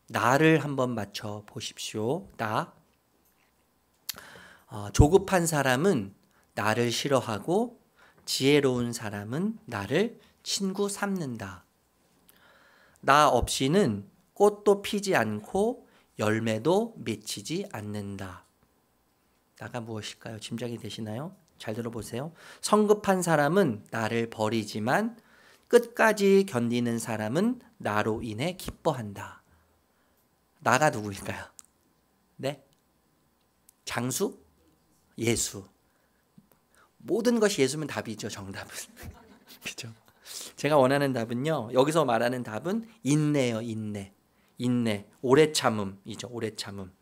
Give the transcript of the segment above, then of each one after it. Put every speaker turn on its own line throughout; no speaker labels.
나를 한번 맞춰 보십시오. 나. 조급한 사람은 나를 싫어하고 지혜로운 사람은 나를 친구 삼는다. 나 없이는 꽃도 피지 않고 열매도 맺히지 않는다. 나가 무엇일까요? 짐작이 되시나요? 잘 들어보세요. 성급한 사람은 나를 버리지만 끝까지 견디는 사람은 나로 인해 기뻐한다. 나가 누구일까요? 네? 장수? 예수. 모든 것이 예수면 답이죠. 정답은. 그렇죠? 제가 원하는 답은요. 여기서 말하는 답은 인내요. 인내. 오래 참음이죠. 오래 참음.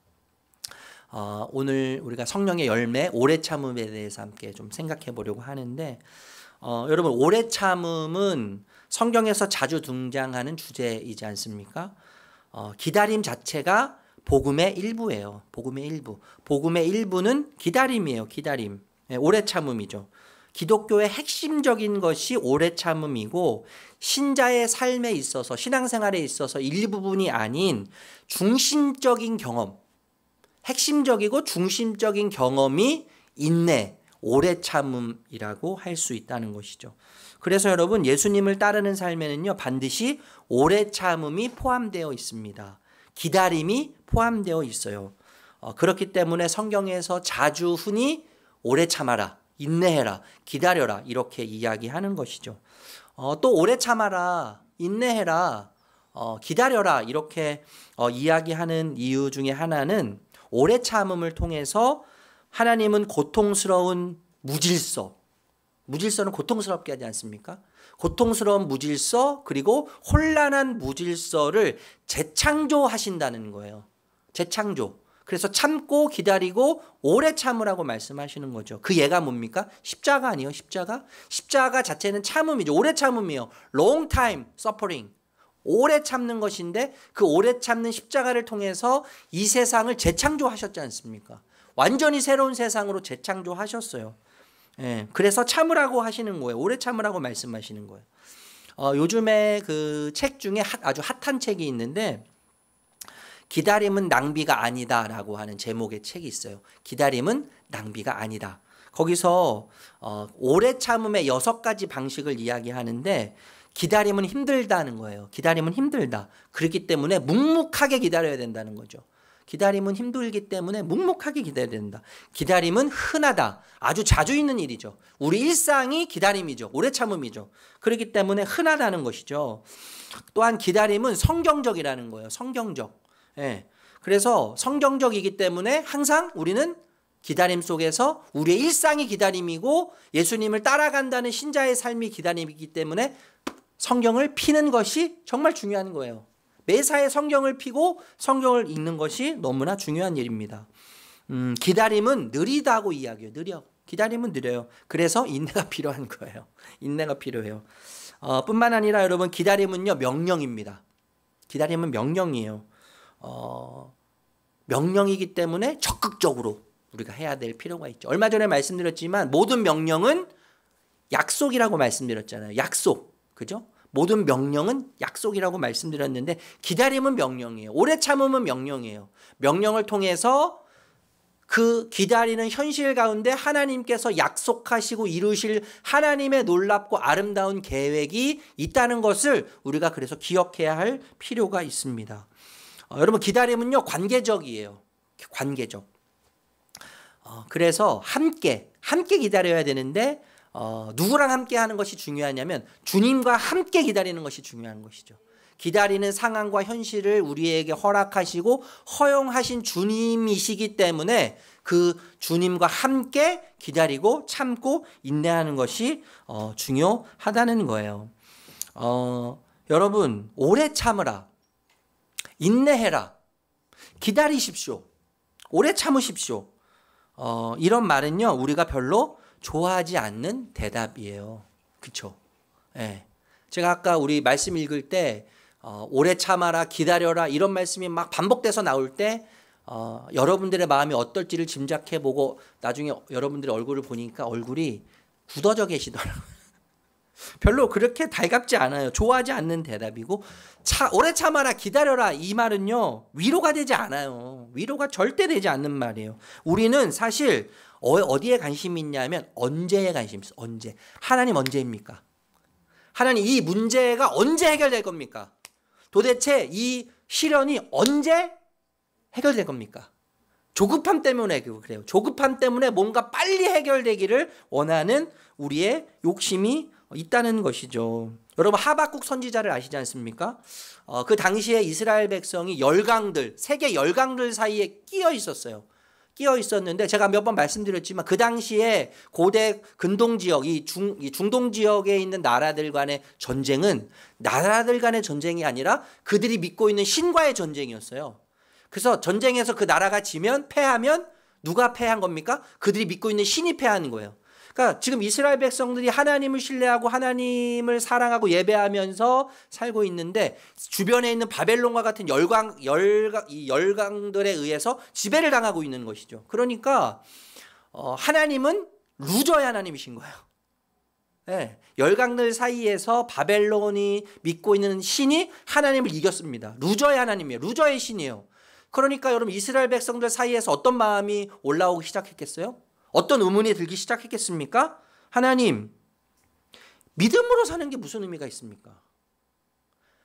오늘 우리가 성령의 열매 오래 참음에 대해서 함께 좀 생각해 보려고 하는데 여러분 오래 참음은 성경에서 자주 등장하는 주제이지 않습니까? 기다림 자체가 복음의 일부예요. 복음의 일부. 복음의 일부는 기다림이에요. 기다림. 오래 참음이죠. 기독교의 핵심적인 것이 오래 참음이고 신자의 삶에 있어서 신앙생활에 있어서 일부분이 아닌 중심적인 경험, 핵심적이고 중심적인 경험이 인내, 오래 참음이라고 할 수 있다는 것이죠. 그래서 여러분 예수님을 따르는 삶에는요 반드시 오래 참음이 포함되어 있습니다. 기다림이 포함되어 있어요. 그렇기 때문에 성경에서 자주 흔히 오래 참아라, 인내해라, 기다려라 이렇게 이야기하는 것이죠. 또 오래 참아라, 인내해라, 기다려라 이렇게 이야기하는 이유 중에 하나는 오래 참음을 통해서 하나님은 고통스러운 무질서는 고통스럽게 하지 않습니까? 고통스러운 무질서 그리고 혼란한 무질서를 재창조하신다는 거예요. 재창조. 그래서 참고 기다리고 오래 참으라고 말씀하시는 거죠. 그 예가 뭡니까? 십자가 아니에요? 십자가 자체는 참음이죠. 오래 참음이에요. Long time suffering. 오래 참는 것인데 그 오래 참는 십자가를 통해서 이 세상을 재창조하셨지 않습니까? 완전히 새로운 세상으로 재창조하셨어요. 예, 그래서 참으라고 하시는 거예요. 오래 참으라고 말씀하시는 거예요. 요즘에 그 책 중에 아주 핫한 책이 있는데 기다림은 낭비가 아니다라고 하는 제목의 책이 있어요. 기다림은 낭비가 아니다. 거기서 오래 참음의 6가지 방식을 이야기하는데 기다림은 힘들다는 거예요. 기다림은 힘들다. 그렇기 때문에 묵묵하게 기다려야 된다는 거죠. 기다림은 힘들기 때문에 묵묵하게 기다려야 된다. 기다림은 흔하다. 아주 자주 있는 일이죠. 우리 일상이 기다림이죠. 오래 참음이죠. 그렇기 때문에 흔하다는 것이죠. 또한 기다림은 성경적이라는 거예요. 성경적. 예. 그래서 성경적이기 때문에 항상 우리는 기다림 속에서 우리의 일상이 기다림이고 예수님을 따라간다는 신자의 삶이 기다림이기 때문에 성경을 피는 것이 정말 중요한 거예요. 매사에 성경을 피고 성경을 읽는 것이 너무나 중요한 일입니다. 기다림은 느리다고 이야기해요. 느려. 기다림은 느려요. 그래서 인내가 필요한 거예요. 인내가 필요해요. 뿐만 아니라 여러분 기다림은요 명령입니다. 기다림은 명령이에요. 명령이기 때문에 적극적으로 우리가 해야 될 필요가 있죠. 얼마 전에 말씀드렸지만 모든 명령은 약속이라고 말씀드렸잖아요. 약속. 그죠? 모든 명령은 약속이라고 말씀드렸는데 기다림은 명령이에요. 오래 참음은 명령이에요. 명령을 통해서 그 기다리는 현실 가운데 하나님께서 약속하시고 이루실 하나님의 놀랍고 아름다운 계획이 있다는 것을 우리가 그래서 기억해야 할 필요가 있습니다. 여러분 기다림은요 관계적이에요. 관계적. 그래서 함께 기다려야 되는데 누구랑 함께 하는 것이 중요하냐면 주님과 함께 기다리는 것이 중요한 것이죠. 기다리는 상황과 현실을 우리에게 허락하시고 허용하신 주님이시기 때문에 그 주님과 함께 기다리고 참고 인내하는 것이 중요하다는 거예요. 여러분 오래 참으라, 인내해라, 기다리십시오, 오래 참으십시오. 이런 말은요 우리가 별로 좋아하지 않는 대답이에요. 그렇죠? 예. 제가 아까 우리 말씀 읽을 때 오래 참아라, 기다려라 이런 말씀이 막 반복돼서 나올 때 여러분들의 마음이 어떨지를 짐작해보고 나중에 여러분들의 얼굴을 보니까 얼굴이 굳어져 계시더라고요. 별로 그렇게 달갑지 않아요. 좋아하지 않는 대답이고 오래 참아라 기다려라 이 말은요 위로가 되지 않아요. 위로가 절대 되지 않는 말이에요. 우리는 사실 어디에 관심이 있냐면 언제에 관심이 있어요. 언제. 하나님 언제입니까? 하나님 이 문제가 언제 해결될 겁니까? 도대체 이 시련이 언제 해결될 겁니까? 조급함 때문에 그래요. 조급함 때문에 뭔가 빨리 해결되기를 원하는 우리의 욕심이 있다는 것이죠. 여러분 하박국 선지자를 아시지 않습니까? 그 당시에 이스라엘 백성이 열강들, 세계 열강들 사이에 끼어 있었어요. 끼어 있었는데 제가 몇 번 말씀드렸지만 그 당시에 고대 근동 지역, 이 중동 지역에 있는 나라들 간의 전쟁은 나라들 간의 전쟁이 아니라 그들이 믿고 있는 신과의 전쟁이었어요. 그래서 전쟁에서 그 나라가 지면 패하면 누가 패한 겁니까? 그들이 믿고 있는 신이 패하는 거예요. 그러니까 지금 이스라엘 백성들이 하나님을 신뢰하고 하나님을 사랑하고 예배하면서 살고 있는데 주변에 있는 바벨론과 같은 열강들에 의해서 지배를 당하고 있는 것이죠. 그러니까 하나님은 루저의 하나님이신 거예요. 네, 열강들 사이에서 바벨론이 믿고 있는 신이 하나님을 이겼습니다. 루저의 하나님이에요. 루저의 신이에요. 그러니까 여러분 이스라엘 백성들 사이에서 어떤 마음이 올라오기 시작했겠어요? 어떤 의문이 들기 시작했겠습니까? 하나님, 믿음으로 사는 게 무슨 의미가 있습니까?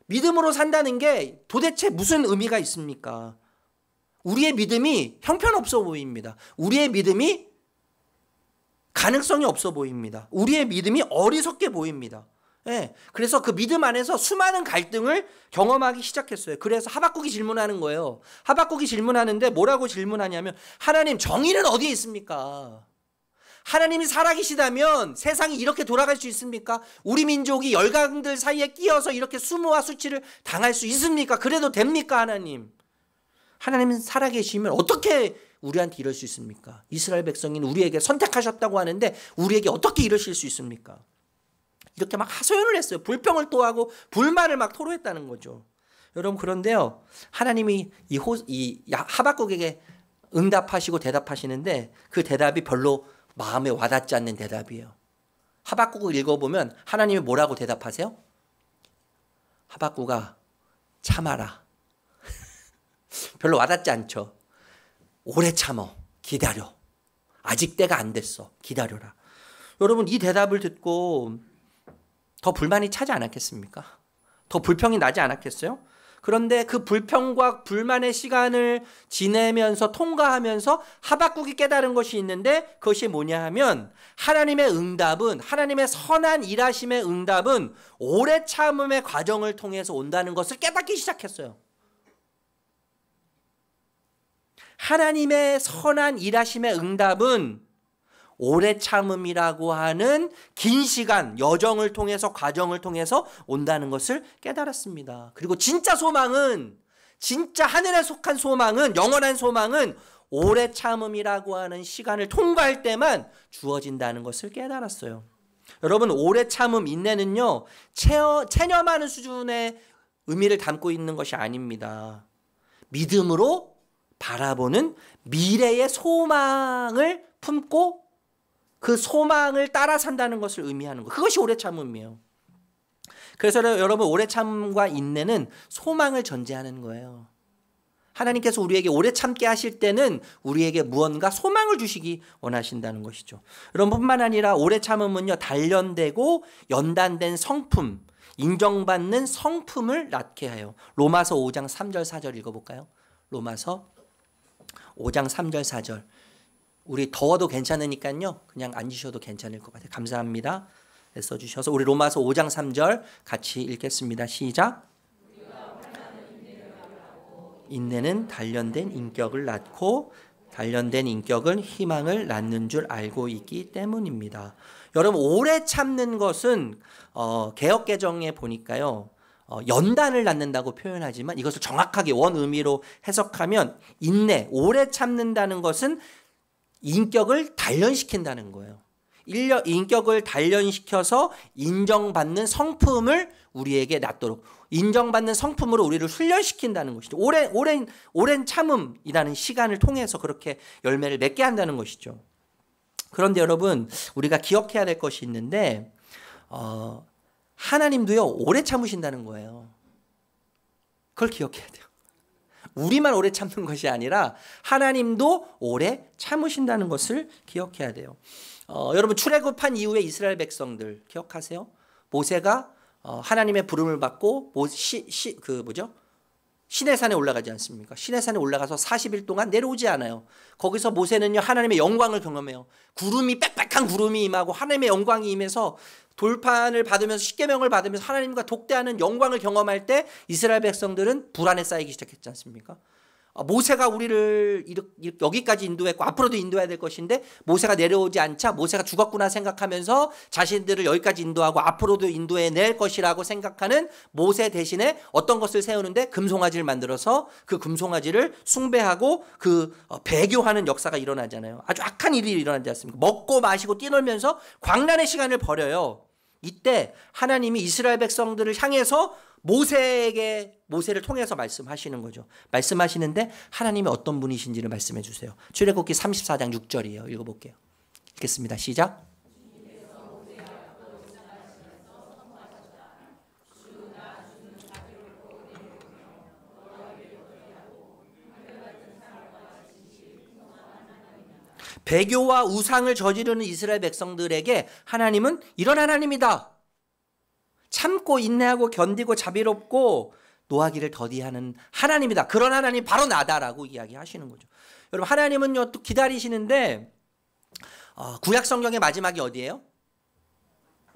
믿음으로 산다는 게 도대체 무슨 의미가 있습니까? 우리의 믿음이 형편없어 보입니다. 우리의 믿음이 가능성이 없어 보입니다. 우리의 믿음이 어리석게 보입니다. 네, 그래서 그 믿음 안에서 수많은 갈등을 경험하기 시작했어요. 그래서 하박국이 질문하는 거예요. 하박국이 질문하는데 뭐라고 질문하냐면 하나님 정의는 어디에 있습니까? 하나님이 살아계시다면 세상이 이렇게 돌아갈 수 있습니까? 우리 민족이 열강들 사이에 끼어서 이렇게 수모와 수치를 당할 수 있습니까? 그래도 됩니까 하나님? 하나님은 살아계시면 어떻게 우리한테 이럴 수 있습니까? 이스라엘 백성인 우리에게 선택하셨다고 하는데 우리에게 어떻게 이러실 수 있습니까? 이렇게 막 하소연을 했어요. 불평을 토하고 불만을 막 토로했다는 거죠. 여러분 그런데요. 하나님이 이 하박국에게 응답하시고 대답하시는데 그 대답이 별로 마음에 와닿지 않는 대답이에요. 하박국을 읽어보면 하나님이 뭐라고 대답하세요? 하박국아 참아라. 별로 와닿지 않죠. 오래 참어. 기다려. 아직 때가 안 됐어. 기다려라. 여러분 이 대답을 듣고 더 불만이 차지 않았겠습니까? 더 불평이 나지 않았겠어요? 그런데 그 불평과 불만의 시간을 지내면서 통과하면서 하박국이 깨달은 것이 있는데 그것이 뭐냐 하면 하나님의 응답은 하나님의 선한 일하심의 응답은 오래 참음의 과정을 통해서 온다는 것을 깨닫기 시작했어요. 하나님의 선한 일하심의 응답은 오래 참음이라고 하는 긴 시간, 여정을 통해서 과정을 통해서 온다는 것을 깨달았습니다. 그리고 진짜 소망은 진짜 하늘에 속한 소망은 영원한 소망은 오래 참음이라고 하는 시간을 통과할 때만 주어진다는 것을 깨달았어요. 여러분 오래 참음 인내는요 체념하는 수준의 의미를 담고 있는 것이 아닙니다. 믿음으로 바라보는 미래의 소망을 품고 그 소망을 따라 산다는 것을 의미하는 것. 그것이 오래 참음이에요. 그래서 여러분 오래 참음과 인내는 소망을 전제하는 거예요. 하나님께서 우리에게 오래 참게 하실 때는 우리에게 무언가 소망을 주시기 원하신다는 것이죠. 여러분 뿐만 아니라 오래 참음은요 단련되고 연단된 성품, 인정받는 성품을 낳게 해요. 로마서 5장 3절 4절 읽어볼까요? 로마서 5장 3절 4절. 우리 더워도 괜찮으니까요. 그냥 앉으셔도 괜찮을 것 같아요. 감사합니다. 써주셔서 우리 로마서 5장 3절 같이 읽겠습니다. 시작. 인내는 단련된 인격을 낳고 단련된 인격은 희망을 낳는 줄 알고 있기 때문입니다. 여러분 오래 참는 것은 개역개정에 보니까요. 연단을 낳는다고 표현하지만 이것을 정확하게 원 의미로 해석하면 인내, 오래 참는다는 것은 인격을 단련시킨다는 거예요. 인격을 단련시켜서 인정받는 성품을 우리에게 낳도록 인정받는 성품으로 우리를 훈련시킨다는 것이죠. 오랜 참음이라는 시간을 통해서 그렇게 열매를 맺게 한다는 것이죠. 그런데 여러분 우리가 기억해야 될 것이 있는데 하나님도요 오래 참으신다는 거예요. 그걸 기억해야 돼요. 우리만 오래 참는 것이 아니라 하나님도 오래 참으신다는 것을 기억해야 돼요. 여러분 출애굽한 이후에 이스라엘 백성들 기억하세요? 모세가 하나님의 부름을 받고 시내산에 올라가지 않습니까? 시내산에 올라가서 40일 동안 내려오지 않아요. 거기서 모세는요 하나님의 영광을 경험해요. 구름이 빽빽한 구름이 임하고 하나님의 영광이 임해서 돌판을 받으면서 십계명을 받으면서 하나님과 독대하는 영광을 경험할 때 이스라엘 백성들은 불안에 쌓이기 시작했지 않습니까? 모세가 우리를 여기까지 인도했고 앞으로도 인도해야 될 것인데 모세가 내려오지 않자 모세가 죽었구나 생각하면서 자신들을 여기까지 인도하고 앞으로도 인도해낼 것이라고 생각하는 모세 대신에 어떤 것을 세우는데 금송아지를 만들어서 그 금송아지를 숭배하고 배교하는 역사가 일어나잖아요. 아주 악한 일이 일어나지 않습니까? 먹고 마시고 뛰놀면서 광란의 시간을 버려요. 이때 하나님이 이스라엘 백성들을 향해서 모세를 통해서 말씀하시는 거죠. 말씀하시는데 하나님이 어떤 분이신지를 말씀해 주세요. 출애굽기 34장 6절이에요. 읽어볼게요. 읽겠습니다. 시작. 배교와 우상을 저지르는 이스라엘 백성들에게 하나님은 이런 하나님이다. 참고 인내하고 견디고 자비롭고 노하기를 더디하는 하나님이다. 그런 하나님 바로 나다라고 이야기하시는 거죠. 여러분 하나님은요 또 기다리시는데 구약 성경의 마지막이 어디예요?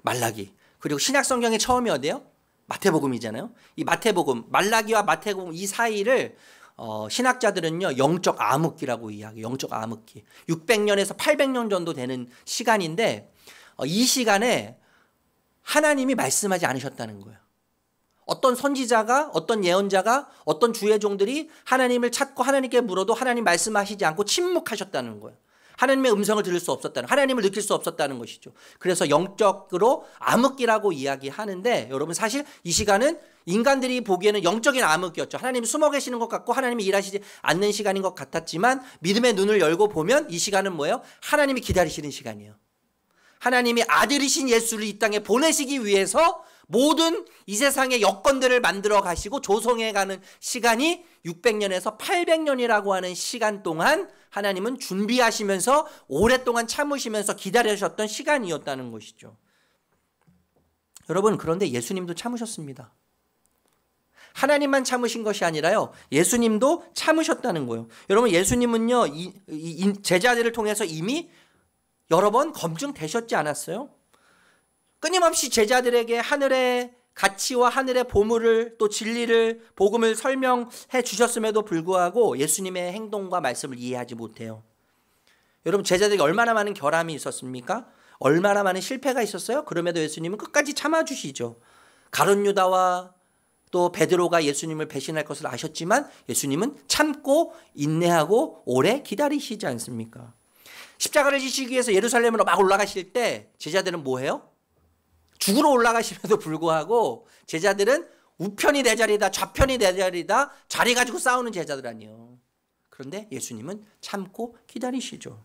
말라기. 그리고 신약 성경의 처음이 어디예요? 마태복음이잖아요. 이 마태복음, 말라기와 마태복음 이 사이를 신학자들은요 영적 암흑기라고 이야기해요. 영적 암흑기. 600년에서 800년 정도 되는 시간인데 이 시간에 하나님이 말씀하지 않으셨다는 거예요. 어떤 선지자가 어떤 예언자가 어떤 주의 종들이 하나님을 찾고 하나님께 물어도 하나님 말씀하시지 않고 침묵하셨다는 거예요. 하나님의 음성을 들을 수 없었다는, 하나님을 느낄 수 없었다는 것이죠. 그래서 영적으로 암흑기라고 이야기하는데 여러분 사실 이 시간은 인간들이 보기에는 영적인 암흑기였죠. 하나님이 숨어 계시는 것 같고 하나님이 일하시지 않는 시간인 것 같았지만 믿음의 눈을 열고 보면 이 시간은 뭐예요? 하나님이 기다리시는 시간이에요. 하나님이 아들이신 예수를 이 땅에 보내시기 위해서 모든 이 세상의 여건들을 만들어 가시고 조성해 가는 시간이 600년에서 800년이라고 하는 시간 동안 하나님은 준비하시면서 오랫동안 참으시면서 기다리셨던 시간이었다는 것이죠. 여러분 그런데 예수님도 참으셨습니다. 하나님만 참으신 것이 아니라요 예수님도 참으셨다는 거예요. 여러분 예수님은요 제자들을 통해서 이미 여러 번 검증되셨지 않았어요? 끊임없이 제자들에게 하늘의 가치와 하늘의 보물을 또 진리를 복음을 설명해 주셨음에도 불구하고 예수님의 행동과 말씀을 이해하지 못해요. 여러분 제자들에게 얼마나 많은 결함이 있었습니까? 얼마나 많은 실패가 있었어요? 그럼에도 예수님은 끝까지 참아주시죠. 가룟 유다와 또 베드로가 예수님을 배신할 것을 아셨지만 예수님은 참고 인내하고 오래 기다리시지 않습니까? 십자가를 지시기 위해서 예루살렘으로 막 올라가실 때 제자들은 뭐해요? 죽으러 올라가심에도 불구하고 제자들은 우편이 내 자리다 좌편이 내 자리다 자리 가지고 싸우는 제자들 아니에요. 그런데 예수님은 참고 기다리시죠.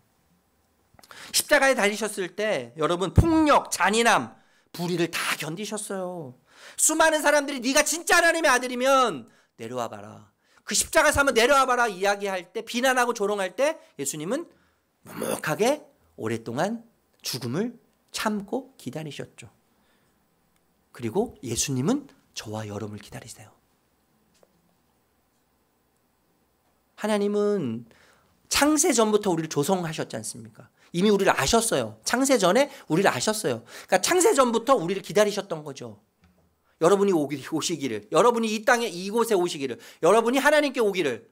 십자가에 달리셨을 때 여러분 폭력, 잔인함, 불의를 다 견디셨어요. 수많은 사람들이 네가 진짜 하나님의 아들이면 내려와 봐라. 그 십자가 사면 내려와 봐라 이야기할 때 비난하고 조롱할 때 예수님은 묵묵하게 오랫동안 죽음을 참고 기다리셨죠. 그리고 예수님은 저와 여러분을 기다리세요. 하나님은 창세 전부터 우리를 조성하셨지 않습니까? 이미 우리를 아셨어요. 창세 전에 우리를 아셨어요. 그러니까 창세 전부터 우리를 기다리셨던 거죠. 여러분이 오시기를, 여러분이 이 땅에 이곳에 오시기를, 여러분이 하나님께 오기를,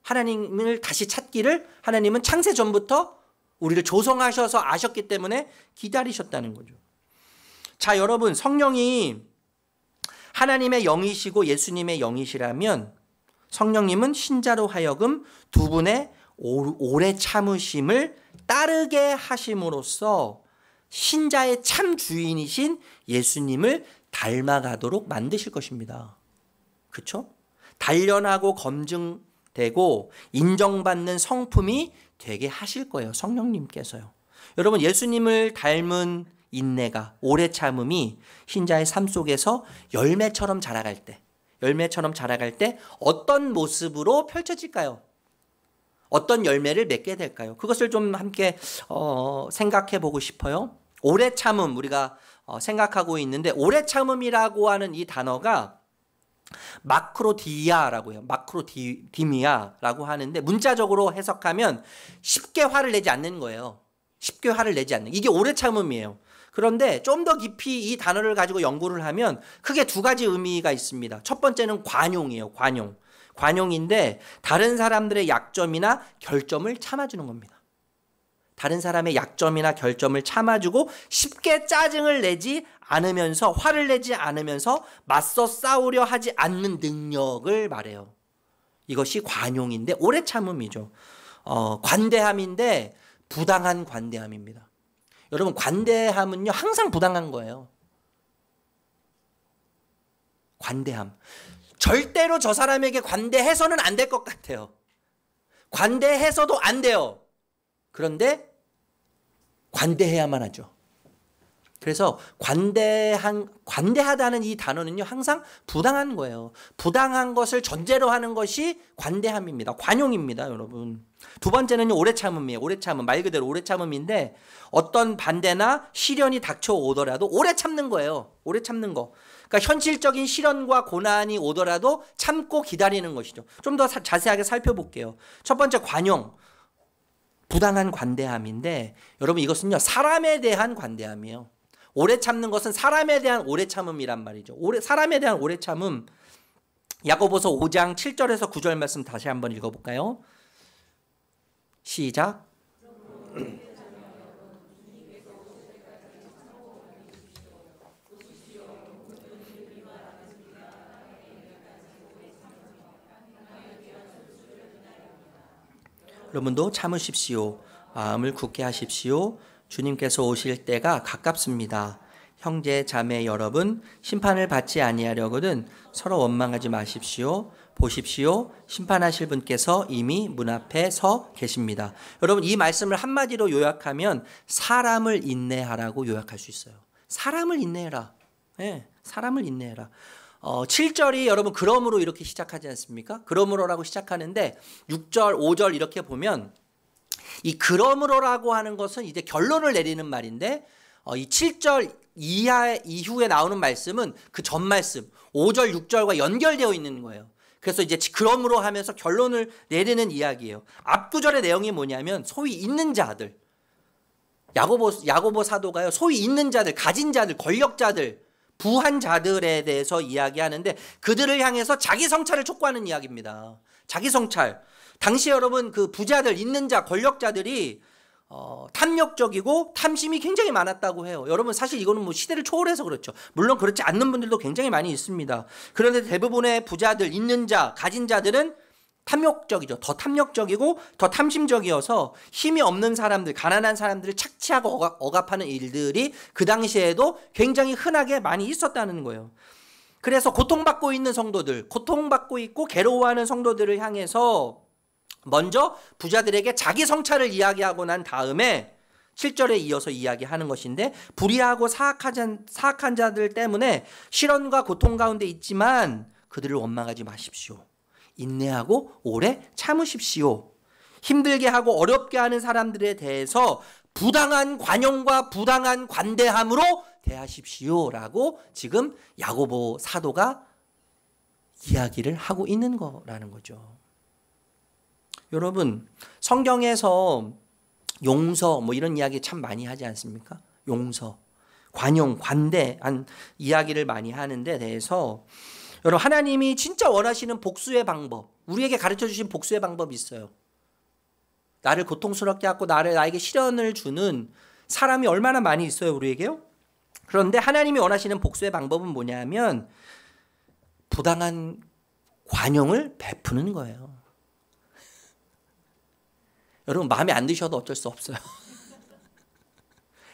하나님을 다시 찾기를 하나님은 창세 전부터 우리를 조성하셔서 아셨기 때문에 기다리셨다는 거죠. 자, 여러분 성령이 하나님의 영이시고 예수님의 영이시라면 성령님은 신자로 하여금 두 분의 오래 참으심을 따르게 하심으로써 신자의 참 주인이신 예수님을 닮아가도록 만드실 것입니다. 그렇죠? 단련하고 검증되고 인정받는 성품이 되게 하실 거예요. 성령님께서요. 여러분 예수님을 닮은 인내가, 오래 참음이 신자의 삶 속에서 열매처럼 자라갈 때 어떤 모습으로 펼쳐질까요? 어떤 열매를 맺게 될까요? 그것을 좀 함께 생각해 보고 싶어요. 오래 참음 우리가 생각하고 있는데, 오래 참음이라고 하는 이 단어가 마크로디아라고 해요. 마크로디미아라고 하는데, 문자적으로 해석하면 쉽게 화를 내지 않는 거예요. 쉽게 화를 내지 않는. 이게 오래 참음이에요. 그런데 좀 더 깊이 이 단어를 가지고 연구를 하면 크게 두 가지 의미가 있습니다. 첫 번째는 관용이에요. 관용인데 다른 사람들의 약점이나 결점을 참아주는 겁니다. 다른 사람의 약점이나 결점을 참아주고 쉽게 짜증을 내지 않으면서, 화를 내지 않으면서 맞서 싸우려 하지 않는 능력을 말해요. 이것이 관용인데 오래 참음이죠. 관대함인데 부당한 관대함입니다. 여러분, 관대함은요 항상 부당한 거예요. 관대함. 절대로 저 사람에게 관대해서는 안 될 것 같아요. 관대해서도 안 돼요. 그런데 관대해야만 하죠. 그래서 관대하다는 이 단어는요 항상 부당한 거예요. 부당한 것을 전제로 하는 것이 관대함입니다. 관용입니다, 여러분. 두 번째는요 오래 참음이에요. 오래 참음, 말 그대로 오래 참음인데 어떤 반대나 시련이 닥쳐오더라도 오래 참는 거예요. 오래 참는 거. 그러니까 현실적인 시련과 고난이 오더라도 참고 기다리는 것이죠. 좀 더 자세하게 살펴볼게요. 첫 번째, 관용. 부당한 관대함인데, 여러분 이것은요 사람에 대한 관대함이에요. 오래 참는 것은 사람에 대한 오래 참음이란 말이죠. 사람에 대한 오래 참음. 야고보서 5장 7절에서 9절 말씀 다시 한번 읽어볼까요? 시작. 여러분도 참으십시오. 마음을 굳게 하십시오. 주님께서 오실 때가 가깝습니다. 형제 자매 여러분, 심판을 받지 아니하려거든 서로 원망하지 마십시오. 보십시오. 심판하실 분께서 이미 문 앞에 서 계십니다. 여러분, 이 말씀을 한마디로 요약하면 사람을 인내하라고 요약할 수 있어요. 사람을 인내해라. 네, 사람을 인내해라. 7절이 여러분 그러므로 이렇게 시작하지 않습니까? 그러므로라고 시작하는데 6절, 5절 이렇게 보면 이 그러므로라고 하는 것은 이제 결론을 내리는 말인데, 이 7절 이후에 나오는 말씀은 그 전 말씀 5절, 6절과 연결되어 있는 거예요. 그래서 이제 그러므로 하면서 결론을 내리는 이야기예요. 앞구절의 내용이 뭐냐면 소위 있는 자들, 야고보 사도가요 소위 있는 자들, 가진 자들, 권력자들, 부한 자들에 대해서 이야기하는데 그들을 향해서 자기 성찰을 촉구하는 이야기입니다. 자기 성찰. 당시 여러분 그 부자들, 있는 자, 권력자들이 탐욕적이고 탐심이 굉장히 많았다고 해요. 여러분 사실 이거는 뭐 시대를 초월해서 그렇죠. 물론 그렇지 않는 분들도 굉장히 많이 있습니다. 그런데 대부분의 부자들, 있는 자, 가진 자들은 탐욕적이죠. 더 탐욕적이고 더 탐심적이어서 힘이 없는 사람들, 가난한 사람들을 착취하고 억압하는 일들이 그 당시에도 굉장히 흔하게 많이 있었다는 거예요. 그래서 고통받고 있는 성도들, 고통받고 있고 괴로워하는 성도들을 향해서 먼저 부자들에게 자기 성찰을 이야기하고 난 다음에 7절에 이어서 이야기하는 것인데, 불의하고 사악한 자들 때문에 시련과 고통 가운데 있지만 그들을 원망하지 마십시오. 인내하고 오래 참으십시오. 힘들게 하고 어렵게 하는 사람들에 대해서 부당한 관용과 부당한 관대함으로 대하십시오라고 지금 야고보 사도가 이야기를 하고 있는 거라는 거죠. 여러분, 성경에서 용서 뭐 이런 이야기 참 많이 하지 않습니까? 용서, 관용, 관대한 이야기를 많이 하는데 대해서 여러분, 하나님이 진짜 원하시는 복수의 방법, 우리에게 가르쳐 주신 복수의 방법이 있어요. 나를 고통스럽게 하고 나에게 시련을 주는 사람이 얼마나 많이 있어요, 우리에게요? 그런데 하나님이 원하시는 복수의 방법은 뭐냐면 부당한 관용을 베푸는 거예요. 여러분, 마음에 안 드셔도 어쩔 수 없어요.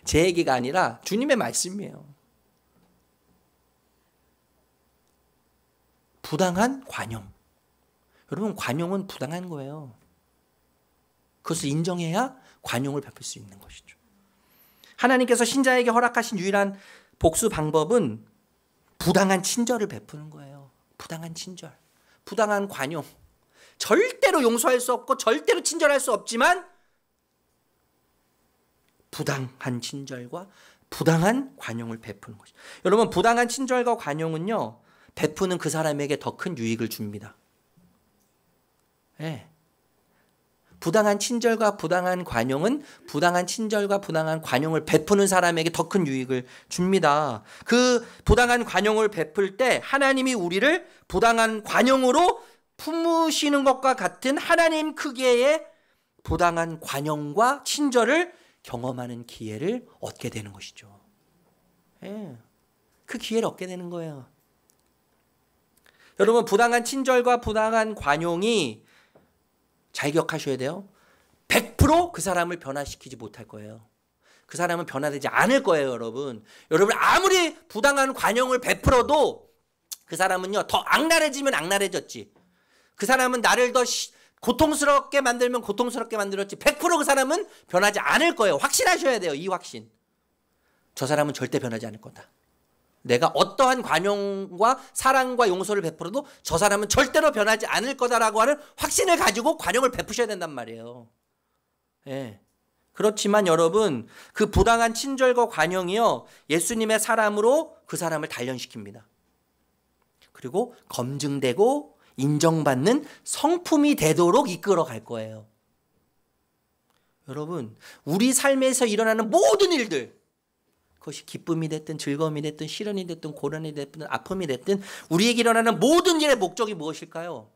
제 얘기가 아니라 주님의 말씀이에요. 부당한 관용. 여러분, 관용은 부당한 거예요. 그것을 인정해야 관용을 베풀 수 있는 것이죠. 하나님께서 신자에게 허락하신 유일한 복수 방법은 부당한 친절을 베푸는 거예요. 부당한 친절, 부당한 관용. 절대로 용서할 수 없고 절대로 친절할 수 없지만 부당한 친절과 부당한 관용을 베푸는 것이죠. 여러분, 부당한 친절과 관용은요, 베푸는 그 사람에게 더 큰 유익을 줍니다. 네. 부당한 친절과 부당한 관용은 부당한 친절과 부당한 관용을 베푸는 사람에게 더 큰 유익을 줍니다. 그 부당한 관용을 베풀 때 하나님이 우리를 부당한 관용으로 품으시는 것과 같은 하나님 크기의 부당한 관용과 친절을 경험하는 기회를 얻게 되는 것이죠. 예. 그 기회를 얻게 되는 거예요. 여러분, 부당한 친절과 부당한 관용이 잘 기억하셔야 돼요. 100% 그 사람을 변화시키지 못할 거예요. 그 사람은 변화되지 않을 거예요, 여러분. 여러분, 아무리 부당한 관용을 베풀어도 그 사람은요, 더 악랄해지면 악랄해졌지. 그 사람은 나를 더 고통스럽게 만들면 고통스럽게 만들었지. 100% 그 사람은 변하지 않을 거예요. 확신하셔야 돼요, 이 확신. 저 사람은 절대 변하지 않을 거다. 내가 어떠한 관용과 사랑과 용서를 베풀어도 저 사람은 절대로 변하지 않을 거다라고 하는 확신을 가지고 관용을 베푸셔야 된단 말이에요. 예. 그렇지만 여러분, 그 부당한 친절과 관용이요, 예수님의 사람으로 그 사람을 단련시킵니다. 그리고 검증되고 인정받는 성품이 되도록 이끌어 갈 거예요. 여러분, 우리 삶에서 일어나는 모든 일들, 그것이 기쁨이 됐든 즐거움이 됐든 시련이 됐든 고난이 됐든 아픔이 됐든 우리에게 일어나는 모든 일의 목적이 무엇일까요?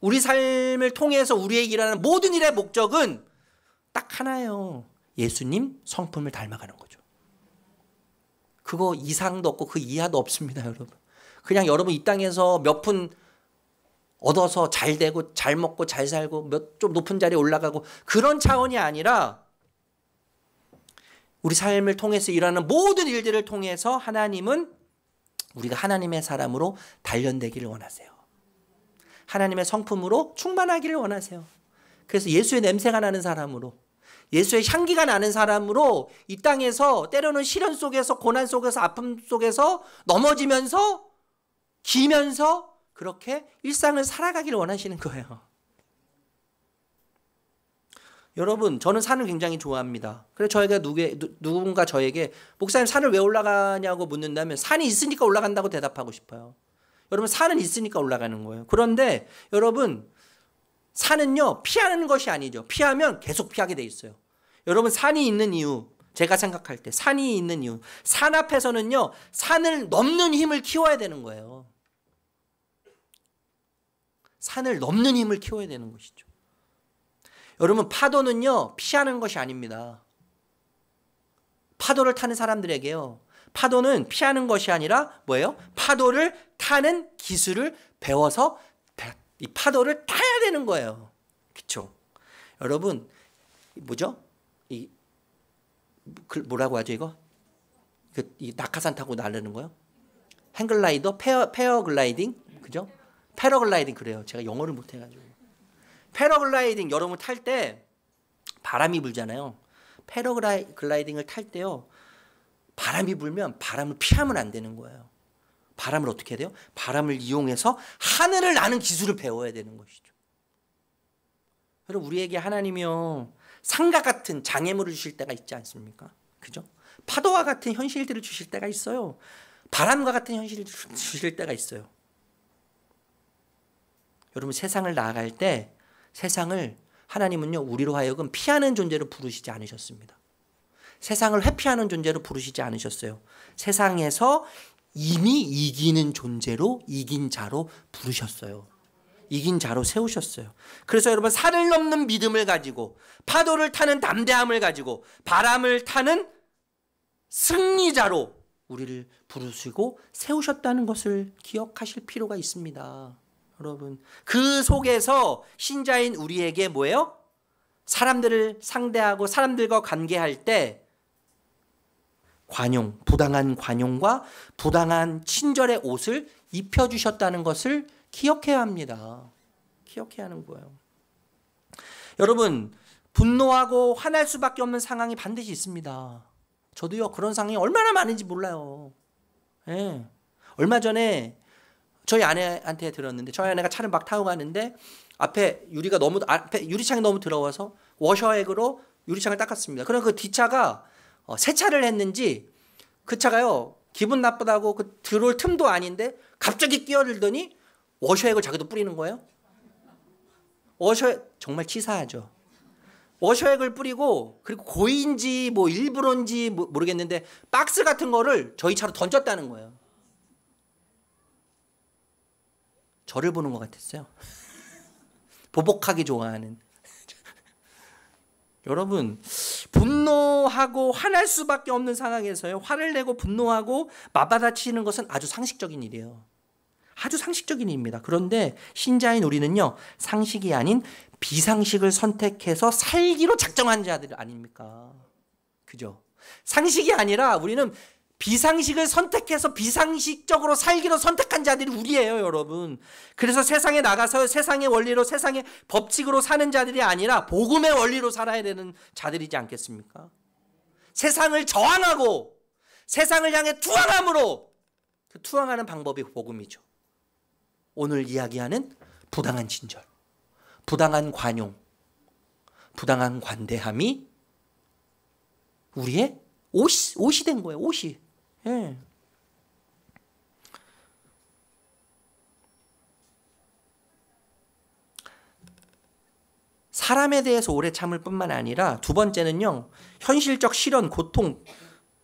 우리 삶을 통해서 우리에게 일어나는 모든 일의 목적은 딱 하나예요. 예수님 성품을 닮아가는 거죠. 그거 이상도 없고 그 이하도 없습니다, 여러분. 그냥 여러분 이 땅에서 몇 푼 얻어서 잘 되고 잘 먹고 잘 살고 좀 높은 자리에 올라가고 그런 차원이 아니라 우리 삶을 통해서 일어나는 모든 일들을 통해서 하나님은 우리가 하나님의 사람으로 단련되기를 원하세요. 하나님의 성품으로 충만하기를 원하세요. 그래서 예수의 냄새가 나는 사람으로, 예수의 향기가 나는 사람으로 이 땅에서 때로는 시련 속에서 고난 속에서 아픔 속에서 넘어지면서 기면서 그렇게 일상을 살아가기를 원하시는 거예요. 여러분, 저는 산을 굉장히 좋아합니다. 그래서 저희가 누군가 저에게 목사님 산을 왜 올라가냐고 묻는다면 산이 있으니까 올라간다고 대답하고 싶어요. 여러분, 산은 있으니까 올라가는 거예요. 그런데 여러분, 산은요, 피하는 것이 아니죠. 피하면 계속 피하게 돼 있어요. 여러분, 산이 있는 이유, 제가 생각할 때 산이 있는 이유, 산 앞에서는요, 산을 넘는 힘을 키워야 되는 거예요. 산을 넘는 힘을 키워야 되는 것이죠. 여러분, 파도는요, 피하는 것이 아닙니다. 파도를 타는 사람들에게요, 파도는 피하는 것이 아니라 뭐예요? 파도를 타는 기술을 배워서 이 파도를 타야 되는 거예요. 그렇죠? 여러분, 뭐죠? 뭐라고 하죠, 이거? 이 낙하산 타고 날르는 거요? 행글라이더? 페어글라이딩? 그죠? 패러글라이딩, 그래요. 제가 영어를 못해가지고. 패러글라이딩 여러분 탈 때 바람이 불잖아요. 패러글라이딩을 탈 때요, 바람이 불면 바람을 피하면 안 되는 거예요. 바람을 어떻게 해야 돼요? 바람을 이용해서 하늘을 나는 기술을 배워야 되는 것이죠. 여러분, 우리에게 하나님이요, 산과 같은 장애물을 주실 때가 있지 않습니까? 그죠? 파도와 같은 현실들을 주실 때가 있어요. 바람과 같은 현실을 주실 때가 있어요. 여러분, 세상을 나아갈 때 세상을 하나님은요, 우리로 하여금 피하는 존재로 부르시지 않으셨습니다. 세상을 회피하는 존재로 부르시지 않으셨어요. 세상에서 이미 이기는 존재로, 이긴 자로 부르셨어요. 이긴 자로 세우셨어요. 그래서 여러분, 산을 넘는 믿음을 가지고, 파도를 타는 담대함을 가지고, 바람을 타는 승리자로 우리를 부르시고 세우셨다는 것을 기억하실 필요가 있습니다. 여러분, 그 속에서 신자인 우리에게 뭐예요? 사람들을 상대하고 사람들과 관계할 때 관용, 부당한 관용과 부당한 친절의 옷을 입혀주셨다는 것을 기억해야 합니다. 기억해야 하는 거예요. 여러분, 분노하고 화날 수밖에 없는 상황이 반드시 있습니다. 저도요 그런 상황이 얼마나 많은지 몰라요. 예. 얼마 전에 저희 아내한테 들었는데 저희 아내가 차를 막 타고 가는데 앞에 유리창이 너무 더러워서 워셔액으로 유리창을 닦았습니다. 그럼 그 뒷차가 세차를 했는지 그 차가요 기분 나쁘다고 그 들어올 틈도 아닌데 갑자기 끼어들더니 워셔액을 자기도 뿌리는 거예요. 워셔액 정말 치사하죠. 워셔액을 뿌리고 그리고 고인지 뭐 일부러인지 모르겠는데 박스 같은 거를 저희 차로 던졌다는 거예요. 저를 보는 것 같았어요. 보복하기 좋아하는. 여러분 분노하고 화날 수밖에 없는 상황에서요 화를 내고 분노하고 맞받아치는 것은 아주 상식적인 일이에요. 아주 상식적인 일입니다. 그런데 신자인 우리는요 상식이 아닌 비상식을 선택해서 살기로 작정한 자들 아닙니까? 그죠? 상식이 아니라 우리는 비상식을 선택해서 비상식적으로 살기로 선택한 자들이 우리예요, 여러분. 그래서 세상에 나가서 세상의 원리로 세상의 법칙으로 사는 자들이 아니라 복음의 원리로 살아야 되는 자들이지 않겠습니까? 세상을 저항하고 세상을 향해 투항함으로 그 투항하는 방법이 복음이죠. 오늘 이야기하는 부당한 친절, 부당한 관용, 부당한 관대함이 우리의 옷이 된 거예요. 옷이. 예. 사람에 대해서 오래 참을 뿐만 아니라 두 번째는요. 현실적 시련, 고통,